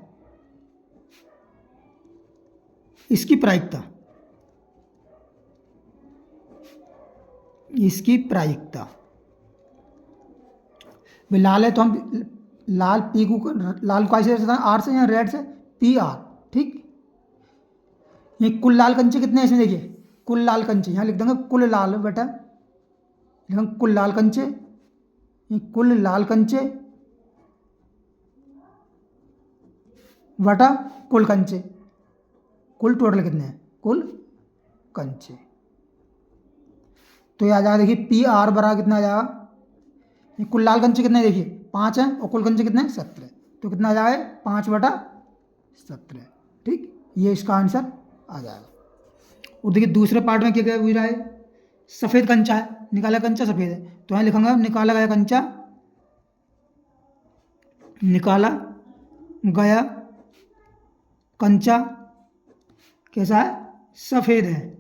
इसकी प्रायिकता, भाई लाल है तो हम लाल पी को, लाल को ऐसे आर से या रेड से पी आर, ठीक। ये कुल लाल कंचे कितने हैं इसमें, देखिए कुल लाल कंचे यहाँ लिख देंगे, कुल लाल बेटा लिखेंगे कुल लाल कंचे, ये कुल लाल कंचे बटा कुल कंचे, कुल टोटल कितने हैं, कुल कंचे। तो ये आ जाएगा, देखिए पी आर बराबर कितना आ जाएगा, ये कुल लाल कंचे कितने हैं, देखिए 5 हैं और कुल कंचे कितने हैं 17, तो कितना आ जाएगा 5/17। ठीक, ये इसका आंसर आ जाएगा। और देखिए दूसरे पार्ट में क्या क्या पूछ रहा है, सफ़ेद कंचा है, निकाला कंचा सफ़ेद है, तो यहाँ लिखूंगा निकाला गया कंचा, निकाला गया कंचा कैसा है, सफ़ेद है।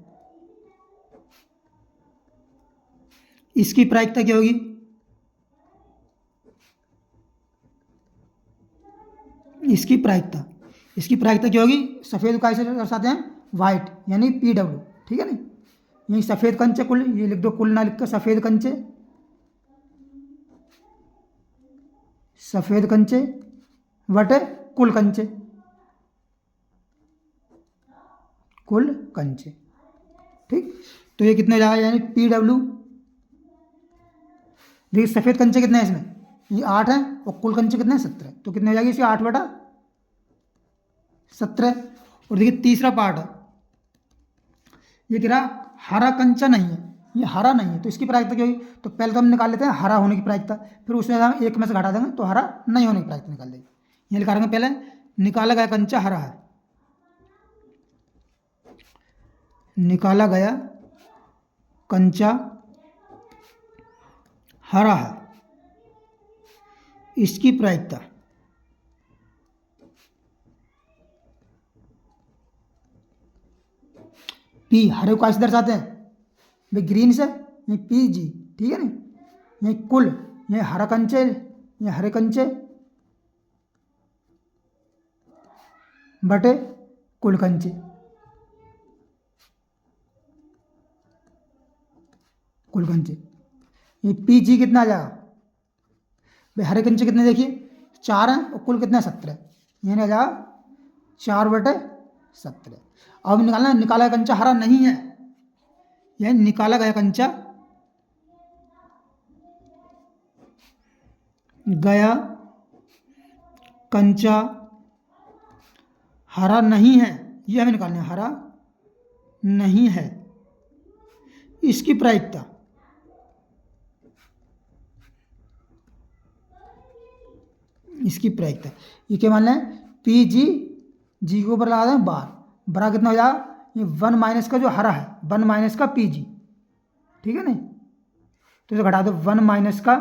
इसकी प्रायिकता क्या होगी, इसकी प्रायिकता क्या होगी, सफ़ेद का ऐसे दर्शाते हैं वाइट, यानी PW, ठीक है ना। यही सफ़ेद कंचे कुल, ये लिख दो कुल ना लिख कर सफ़ेद कंचे, सफ़ेद कंचे बटे कुल कंचे, कुल कंचे। ठीक, तो ये कितने जाएगा, यानी PW, देखिए सफ़ेद कंचे कितने हैं इसमें, ये 8 हैं और कुल कंचे कितने हैं 17, तो कितने हो जाएगी इसकी 8/17। और देखिए तीसरा पार्ट है, ये कह रहा हरा कंचा नहीं है, ये हरा नहीं है, तो इसकी प्रायिकता क्या होगी, तो पहले तो हम निकाल लेते हैं हरा होने की प्रायिकता, फिर उसमें हम एक में से घटा देंगे तो हरा नहीं होने की प्रायिकता निकाल देंगे। ये लिखा देंगे पहले निकाला गया कंचा हरा है, निकाला गया कंचा हरा है, इसकी प्रायिकता पी, हरे को कैसे दर्शाते हैं भाई, ग्रीन से, ये PG, ठीक है ना। ये कुल, ये हरा कंचे, ये हरे कंचे बटे कुल कंचे, कुल कंचे, ये PG कितना आ जाएगा भाई, हरे कंचे कितने देखिए 4 हैं और कुल कितना है 17, यानी आ जाएगा 4/17। अब निकालना, निकाला गया कंचा हरा नहीं है, यह निकाला गया कंचा, गया कंचा हरा नहीं है, यह हमें निकालना है, हरा नहीं है, इसकी प्रायिकता ये क्या मान लें, PG, जी के ऊपर लगा दें बार, बड़ा कितना हो जाएगा, ये 1 माइनस का जो हरा है 1 माइनस का PG, ठीक है ना। तो इसे घटा दो, 1 माइनस का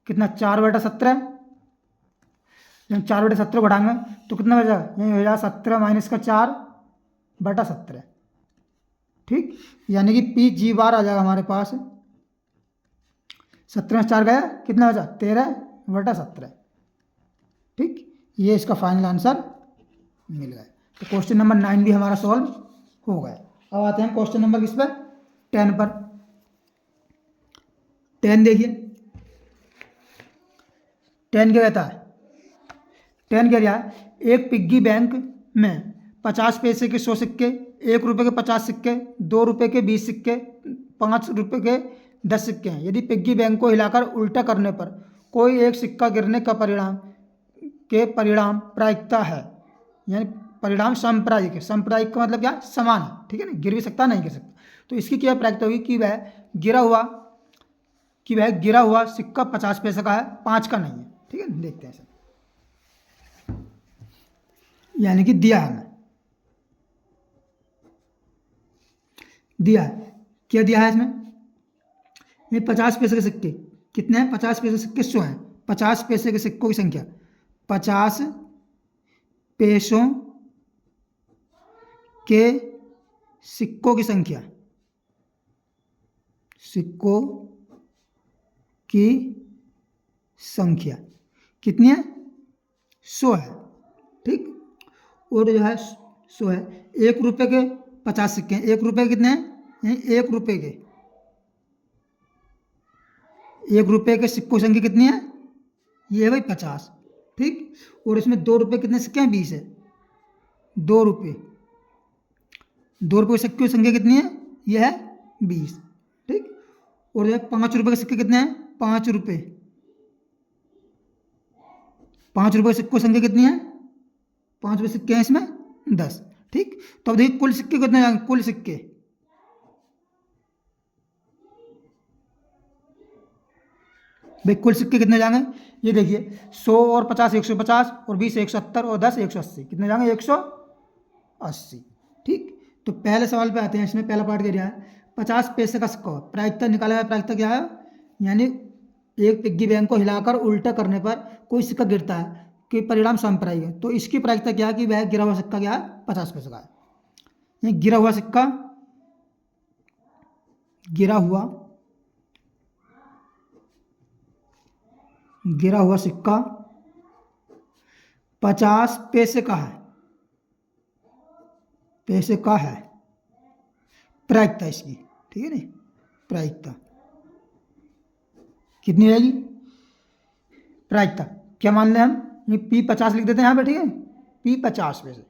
कितना 4/17, जब 4/17 घटाएंगे तो कितना बचा, यही हो जाएगा 17 माइनस का 4/17। ठीक, यानी कि PG बार आ जाएगा हमारे पास, 17 में 4 गया कितना बचा 13/17। ठीक, ये इसका फाइनल आंसर मिल गया। तो क्वेश्चन नंबर 9 भी हमारा सॉल्व हो गया। अब आते हैं क्वेश्चन नंबर किस पर, 10 पर। 10 देखिए, 10 क्या कहता है, 10 कह रहा है एक पिग्गी बैंक में 50 पैसे के 100 सिक्के, 1 रुपये के 50 सिक्के, 2 रुपये के 20 सिक्के, 5 रुपये के 10 सिक्के हैं। यदि पिग्गी बैंक को हिलाकर उल्टा करने पर कोई एक सिक्का गिरने का परिणाम प्रायिकता है, यानी परिणाम सांप्रदायिक है। सांप्रदायिक का मतलब क्या, समान है, ठीक है ना, गिर भी सकता नहीं गिर सकता। तो इसकी क्या प्रायिकता होगी कि वह गिरा हुआ सिक्का 50 पैसे का है, 5 का नहीं है, ठीक है। देखते हैं सर, यानी कि दिया है, हमें दिया है, क्या दिया है इसमें, ये 50 पैसे के सिक्के कितने हैं, 50 पैसे के सिक्के 100 हैं, 50 पैसे के सिक्कों की संख्या, 50 पैसों के सिक्कों की संख्या, सिक्कों की संख्या कितनी है, 100 है, ठीक। और जो है 100 है, 1 रुपये के 50 सिक्के हैं, 1 रुपये कितने हैं, 1 रुपये के, 1 रुपये के सिक्कों की संख्या कितनी है, ये है भाई 50, ठीक। और इसमें 2 रुपये कितने सिक्के हैं, 20 है, 2 रुपये, 2 रुपये के सिक्के की संख्या कितनी है, ये है 20, ठीक। और जो है 5 रुपये के सिक्के कितने हैं, 5 रुपये, 5 रुपये के सिक्कों की संख्या कितनी है, 5 सिक्के हैं इसमें 10। ठीक, तो अब देखिए कुल सिक्के कितने जाएंगे, कुल सिक्के भाई कुल सिक्के कितने जाएंगे, ये देखिए 100 और 50 150 और 20 170 और 10 180, कितने जाएंगे 180। ठीक, तो पहले सवाल पे आते हैं। इसमें पहला पार्ट क्या दिया है, 50 पैसे का सिक्का प्रायिकता निकाला है। प्रायिकता क्या है, यानी एक पिग्गी बैंक को हिलाकर उल्टा करने पर कोई सिक्का गिरता है कि परिणाम सांप्रायिक है। तो इसकी प्रायिकता क्या है कि वह गिरा हुआ सिक्का क्या है, 50 पैसे का है। ये गिरा हुआ सिक्का, गिरा हुआ सिक्का 50 पैसे का है, पैसे का है। प्रायिकता इसकी, ठीक है नी, प्रायिकता कितनी रहेगी, प्रायिकता क्या मान लें हम, ये P50 लिख देते हैं यहाँ पे। ठीक है, P50 पैसे।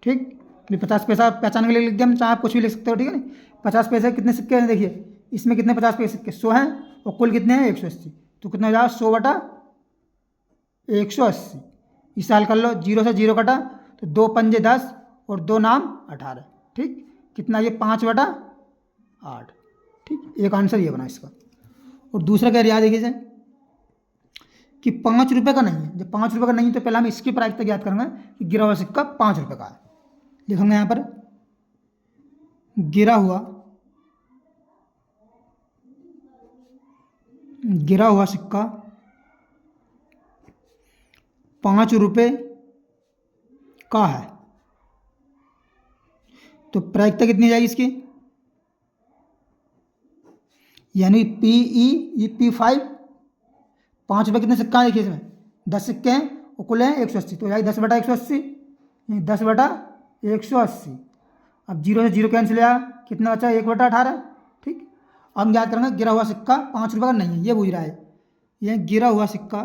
ठीक, ये 50 पैसा पहचानने के लिए लिख दिया हम, चाहे आप कुछ भी लिख सकते हो। ठीक है नी, 50 पैसे कितने सिक्के हैं, देखिए इसमें कितने 50 पैसे सिक्के 100 हैं और कुल कितने हैं 180। तो कितना हो जाएगा 100 बटा 180। इस साल कर लो, 0 से 0 कटा तो 2 पंजे 10 और 2 नाम 18। ठीक, कितना ये 5 बटा 8। ठीक, एक आंसर ये बना इसका। और दूसरा क्या याद देखिए कि 5 रुपये का नहीं है। जब 5 रुपये का नहीं है तो पहले हम इसकी प्रायिकता ज्ञात करेंगे कि गिरा हुआ सिक्का 5 रुपये का है। लिखेंगे यहाँ पर गिरा हुआ सिक्का 5 रुपये का है। तो प्रायिकता कितनी जाएगी इसकी, यानी P5। 5 रुपये कितने सिक्का है देखिए, इसमें 10 सिक्के हैं और कुल हैं 180। तो जाएगी 10 बटा 180, 10 बटा 180। अब 0 से 0 कैंसिल आया, कितना बचा 1 बटा 18। ठीक, अब हम याद करेंगे गिरा हुआ सिक्का 5 रुपये का नहीं है, ये पूछ रहा है। यह गिरा हुआ सिक्का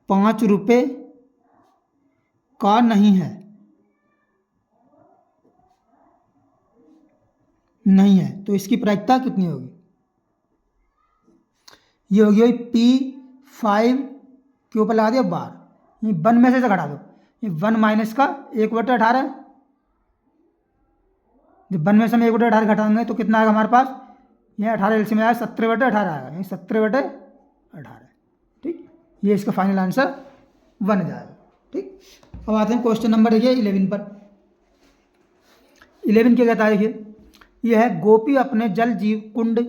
5 रुपये का नहीं है, तो इसकी प्रायिकता कितनी होगी, ये होगी P5 के ऊपर लगा दिया बार, ये 1 में से घटा दो, ये 1 माइनस का 1 बटा 18। जब 1 में से हम 1 बटा 18 घटाएंगे तो कितना आएगा हमारे पास, ये 18 एलसीएम में आया 17 बटे 18 आएगा, ये 17 बटे 18। ठीक, ये इसका फाइनल आंसर बन जाएगा। ठीक, अब आते हैं क्वेश्चन नंबर देखिए 11 पर। 11 क्या कहता है देखिए, यह है गोपी अपने जल जीव कुंड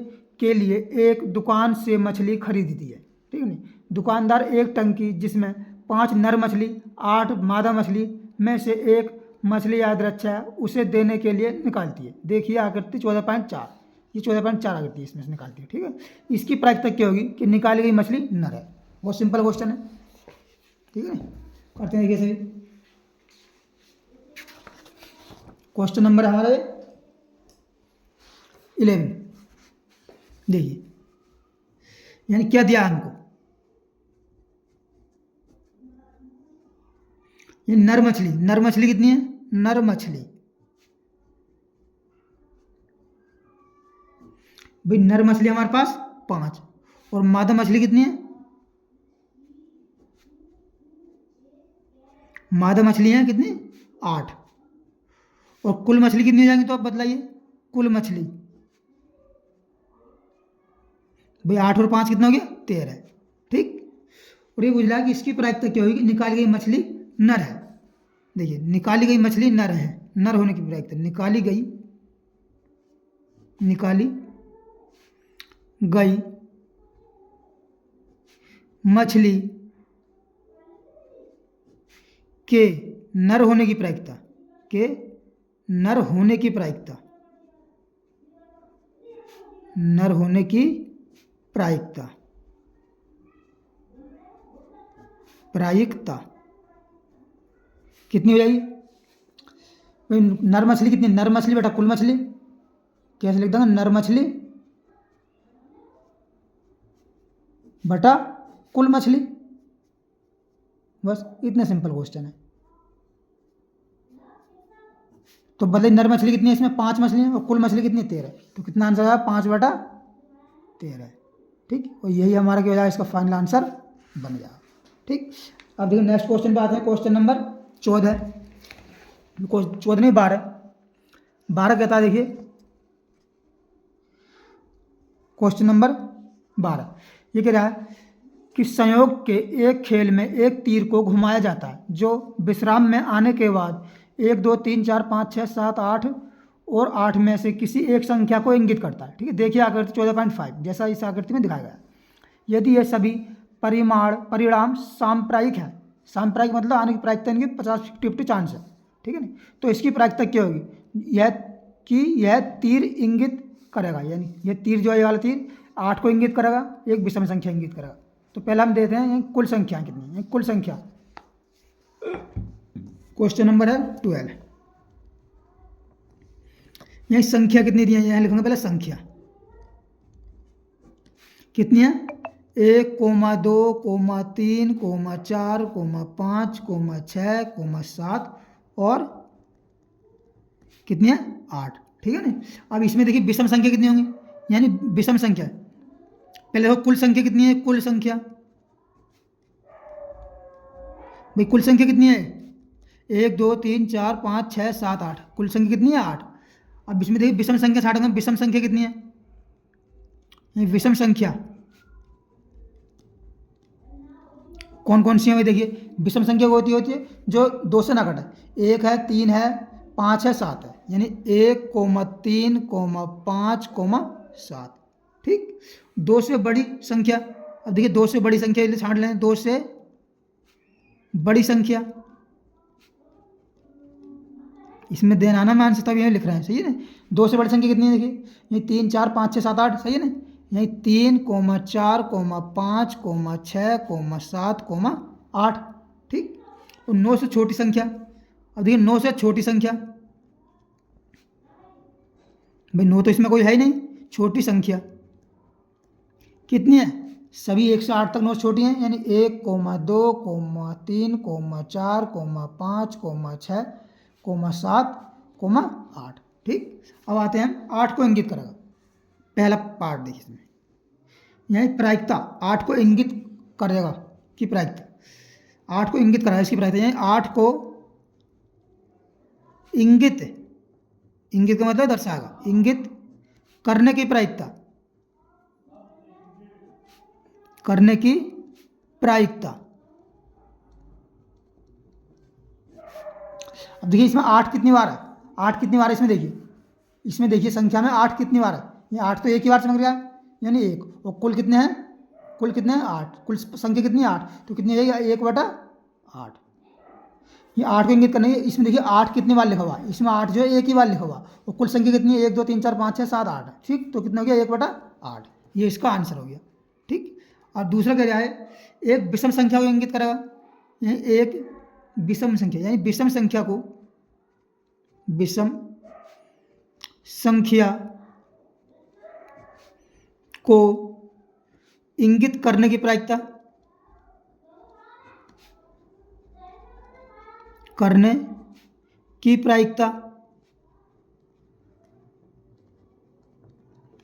के लिए एक दुकान से मछली खरीदती है। ठीक है नहीं, दुकानदार एक टंकी जिसमें 5 नर मछली 8 मादा मछली में से एक मछली याद रक्षा है उसे देने के लिए निकालती है। देखिए आकृति 14.4, ये 14.4 आकृति है, इसमें से निकालती है। ठीक है, इसकी प्रायिकता क्या होगी कि निकाली गई मछली नर है। बहुत सिंपल क्वेश्चन है। ठीक है, करते हैं देखिए सभी। क्वेश्चन नंबर हमारे 11 देखिए, यानी क्या दिया हमको, ये नर मछली कितनी है, नर मछली भाई नर मछली हमारे पास 5 और मादा मछली कितनी है, मादा मछली है कितनी 8 और कुल मछली कितनी हो जाएंगी, तो आप बतलाइए कुल मछली भाई 8 और 5 कितना हो गया 13। ठीक, और ये बुझला कि इसकी प्रायिकता क्या होगी, निकाली गई मछली नर है। देखिए निकाली गई मछली नर है, नर होने की प्रायिकता, निकाली गई मछली के नर होने की प्रायिकता, नर होने की प्रायिकता कितनी हो जाएगी भाई, नर मछली कितनी, नर मछली बेटा कुल मछली, कैसे लिख देंगे, नर मछली बटा कुल मछली, बस इतने सिंपल क्वेश्चन है। तो बदले नर मछली कितनी है इसमें, 5 मछली और कुल मछली कितनी, 13। तो कितना आंसर आया, 5/13। ठीक, और यही हमारा क्या हो जाएगा, इसका फाइनल आंसर बन जाएगा। ठीक, अब देखिए नेक्स्ट क्वेश्चन पे आते हैं, क्वेश्चन नंबर 14। 14 नहीं, 12 कहता है, देखिए क्वेश्चन नंबर 12 ये कह रहा है कि संयोग के एक खेल में एक तीर को घुमाया जाता है जो विश्राम में आने के बाद 1 2 3 4 5 6 7 8 और 8 में से किसी एक संख्या को इंगित करता है। ठीक है, देखिए आकृति 14.5 जैसा इस आकृति में दिखाया गया है। यदि ये सभी परिणाम सांप्रायिक है, सांप्रायिक मतलब आने की प्रायिकता इनकी 50-50 चांस है। ठीक है ना, तो इसकी प्रायिकता क्या होगी, यह कि यह तीर इंगित करेगा, यानी यह तीर जो है ये वाला तीर 8 को इंगित करेगा, एक विषम संख्या इंगित करेगा। तो पहले हम देखते हैं कुल संख्या कितनी है। कुल संख्या क्वेश्चन नंबर है 12। यही संख्या कितनी दी है, यहाँ लिखूंगा पहले संख्या कितनी है, 1, 2, 3, 4, 5, 6, 7 और कितनी है, 8। ठीक है ना, अब इसमें देखिए विषम संख्या कितनी होंगी, यानी विषम संख्या पहले देखो कुल संख्या कितनी है, कुल संख्या भाई कुल संख्या कितनी है, 1 2 3 4 5 6 7 8, कुल संख्या कितनी है, 8। अब इसमें देखिए विषम संख्या छाटेंगे, विषम संख्या कितनी है, विषम संख्या कौन कौन सी है, देखिए विषम संख्या वो होती है जो 2 से ना कटे, 1 है, 3 है, 5 है, 7 है, यानी 1, 3, 5, 7। ठीक, 2 से बड़ी संख्या, अब देखिए 2 से बड़ी संख्या इसलिए छांट लें, 2 से बड़ी संख्या इसमें देना आना मान से तब यही लिख रहे हैं, सही है ना। 2 से बड़ी संख्या कितनी है, देखिए ये 3 4 5 6 7 8, सही है ना, यही 3, 4, 5, 6, 7, 8। ठीक, और 9 से छोटी संख्या, अब देखिए 9 से छोटी संख्या, भाई 9 तो इसमें कोई है ही नहीं, छोटी संख्या कितनी है, सभी 1 से 8 तक 9 छोटी हैं, यानी 1, 2, 3, 4, 5, 6, 7, 8। ठीक, अब आते हैं हम 8 को इंगित करेगा, पहला पार्ट देखिए इसमें, यही प्रायिकता 8 को इंगित करेगा कि प्रायिकता 8 को इंगित कराएगा, इसकी प्रायिकता यानी 8 को इंगित, इंगित का मतलब दर्शाएगा, इंगित करने की प्रायिकता, करने की प्रायिकता। अब देखिए इसमें 8 कितनी बार है, 8 कितनी बार है इसमें देखिए, इसमें देखिए संख्या में 8 कितनी बार है, ये 8 तो एक ही बार चमक रहा है, यानी 1, और कुल कितने हैं, कुल कितने हैं, 8, कुल संख्या कितनी है, 8, तो कितनी है 1/8। ये 8 को इंगित करने, इसमें देखिए 8 कितनी बार लिखा हुआ है, इसमें 8 जो है एक ही बार लिखा हुआ, और कुल संख्या कितनी है, 1 2 3 4 5 6 7 8। ठीक, तो कितना हो गया, 1/8, ये इसका आंसर हो गया। ठीक, और दूसरा क्या है, एक विषम संख्या को इंगित करेगा, यानी एक विषम संख्या, यानी विषम संख्या को, विषम संख्या को इंगित करने की प्रायिकता, करने की प्रायिकता,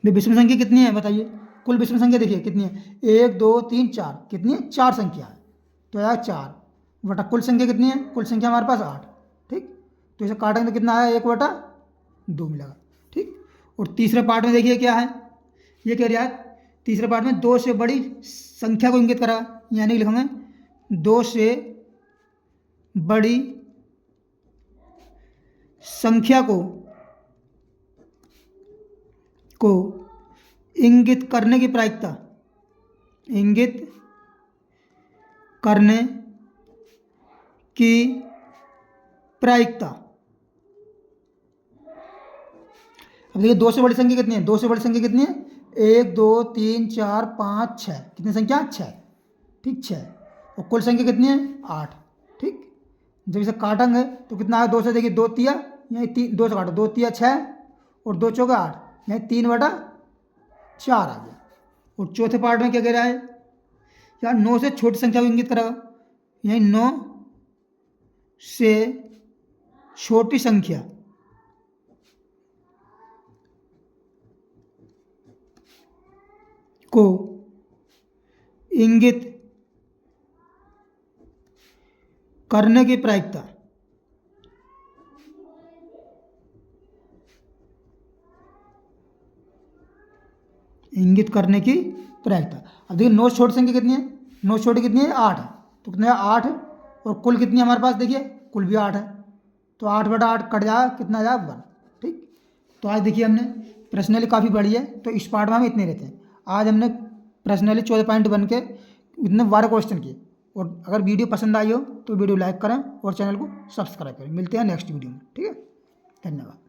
विषम संख्या कितनी है बताइए, कुल विषम संख्या देखिए कितनी है, 1 2 3 4, कितनी है, 4 संख्या है, तो यार 4 बटा कुल संख्या कितनी है, कुल संख्या हमारे पास 8। ठीक, तो इसे काटेंगे तो कितना आया, 1/2 मिलेगा। ठीक, और तीसरे पार्ट में देखिए क्या है, ये कह रहा है तीसरे पार्ट में 2 से बड़ी संख्या को इंगित करा, यानी लिखेंगे 2 से बड़ी संख्या को इंगित करने की प्रायिकता, इंगित करने की प्रायिकता। अब देखिए 2 से बड़ी संख्या कितनी है, 2 से बड़ी संख्या कितनी है, 1 2 3 4 5 6, कितनी संख्या, 6। ठीक, 6, और कुल संख्या कितनी है, 8। ठीक, जब इसे काटेंगे तो कितना आया, 2 से देखिए 2 तिया, यही 2 से काटो, 2 तिया 6 और 2 चौका 8, यही 3/4 आ गया। और चौथे पार्ट में क्या कह रहा है, यार 9 से छोटी संख्या को इंगित करेगा, यही 9 से छोटी संख्या को इंगित करने की प्रायिकता, इंगित करने की प्रायिकता। अब देखिए नोट छोटी संख्या कितनी है, नोट छोटी कितनी है 8 है, तो कितने 8 और कुल कितनी है हमारे पास, देखिए कुल भी 8 है, तो 8/8 कट जाएगा, कितना जाएगा 1। ठीक, तो आज देखिए हमने पर्सनली काफ़ी बड़ी है, तो इस पार्ट में हम इतने रहते हैं। आज हमने पर्सनली 14 पॉइंट बन के इतने 12 क्वेश्चन किए। और अगर वीडियो पसंद आई हो तो वीडियो लाइक करें और चैनल को सब्सक्राइब करें। मिलते हैं नेक्स्ट वीडियो में। ठीक है, धन्यवाद।